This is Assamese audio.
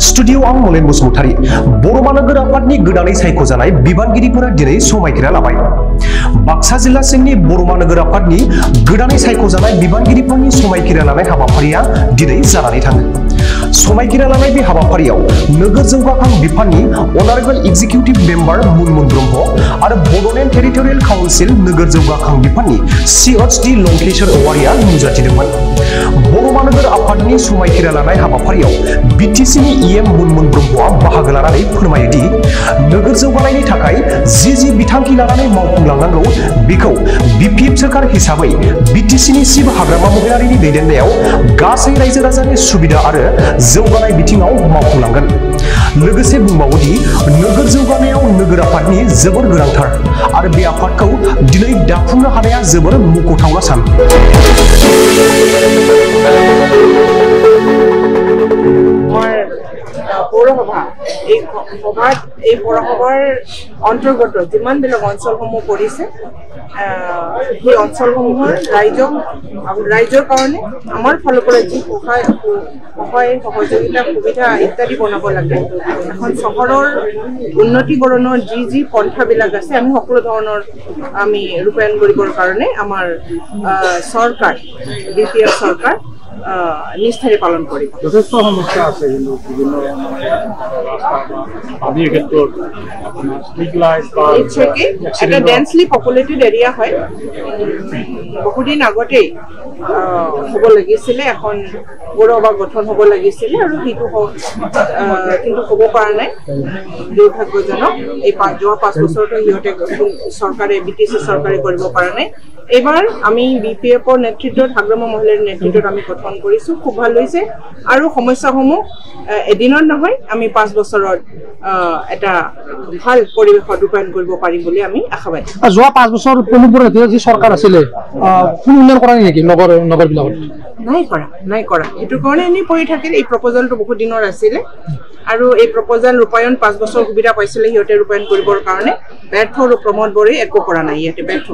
स्टुडियो आं मलेन बसुमतारी बर' मानोगोर आफादनि गोदानै सायख'जानाय बिबानगिरिफोरा दिनै समायखिरा लाबाय। बाक्सा जिल्ला सिंनि बर' मानोगोर आफादनि गोदानै सायख'जानाय बिबानगिरिफोरनि समायखिरा लानाय हाबाफारिया दिनै जानानै थाङो। समायखिरा लानाय बे हाबाफारियाव नोगोर जौगाखां बिफाननि अनारेबल एग्जिकिउटिभ मेम्बार मुनमुन ब्रह्म आरो बड'लेण्ड टेरिटरियेल काउन्सिल नोगोर जौगाखां बिफाननि CHD लंकेश्वर औवारिया नुजाथिदोंमोन। बर' मानोगोर आफादनि समायखिरा लानाय हाबाफारियाव BTCनि EM मुनमुन ब्रह्मआ बाहागो लानानै फोरमायो दि नोगोर जौगानायनि थाखाय जि बिथांखि लानानै मावफुंलांनांगौ बेखौ BPF सोरखार हिसाबै BTCनि सिब हाग्रामा महिलारिनि दैदेननायाव गासै रायजो राजानि सुबिदा आरो जौगानाय बिथिङाव मावफुंलांगोन। लोगोसे बुंबावो दि नोगोर जौगानायाव नोगोर आफादनि जोबोर गोनांथार आरो बे आफादखौ दिनै दाफुंनो हानाया जोबोर मुंख'थावना सान। পৌৰসভা এই সভাত এই পৌৰসভাৰ অন্তৰ্গত যিমানবিলাক অঞ্চলসমূহ পৰিছে সেই অঞ্চলসমূহৰ ৰাইজৰ কাৰণে আমাৰ ফালৰ পৰা যি সহায় সহযোগিতা সুবিধা ইত্যাদি বনাব লাগে, এখন চহৰৰ উন্নতিকৰণৰ যি পন্থাবিলাক আছে আমি সকলো ধৰণৰ আমি ৰূপায়ণ কৰিবৰ কাৰণে আমাৰ চৰকাৰ BPF চৰকাৰ নিষ্ঠাৰে পালন কৰিব। যথেষ্ট সমস্যা আছে কিন্তু বিভিন্ন এটা ডেন্সলি পপুলেটেড এৰিয়া হয়। বহুদিন আগতেই হ'ব লাগিছিলে, এখন পৌৰসভা গঠন হ'ব লাগিছিলে আৰু সেইটো কিন্তু হ'ব পৰা নাই, দুৰ্ভাগ্যজনক। এই যোৱা 5 বছৰতো সিহঁতে চৰকাৰে BTC চৰকাৰে কৰিব পৰা নাই। এইবাৰ আমি BPFৰ নেতৃত্বত হাগ্ৰামা মহিলাৰ নেতৃত্বত আমি গঠন কৰিছো, খুব ভাল হৈছে আৰু সমস্যাসমূহ এদিনত নহয় আমি 5 বছৰত এটা ভাল পৰিৱেশত ৰূপায়ণ কৰিব পাৰিম বুলি আমি আশাবাদী। যোৱা 5 বছৰ পূৰ্বে যি চৰকাৰ আছিলে কোনো উন্নয়ন কৰা নেকি নগৰবিলাকত? নাই কৰা এইটো কাৰণে এনেই পৰি থাকিল। এই প্ৰপ'জালটো বহুত দিনৰ আছিলে আৰু এই প্ৰপ'জাল ৰূপায়ণ 5 বছৰ সুবিধা পাইছিলে সিহঁতে ৰূপায়ণ কৰিবৰ কাৰণে। ব্যৰ্থ আৰু প্ৰমোদ বৰে একো কৰা নাই, ইয়াতে ব্যৰ্থ।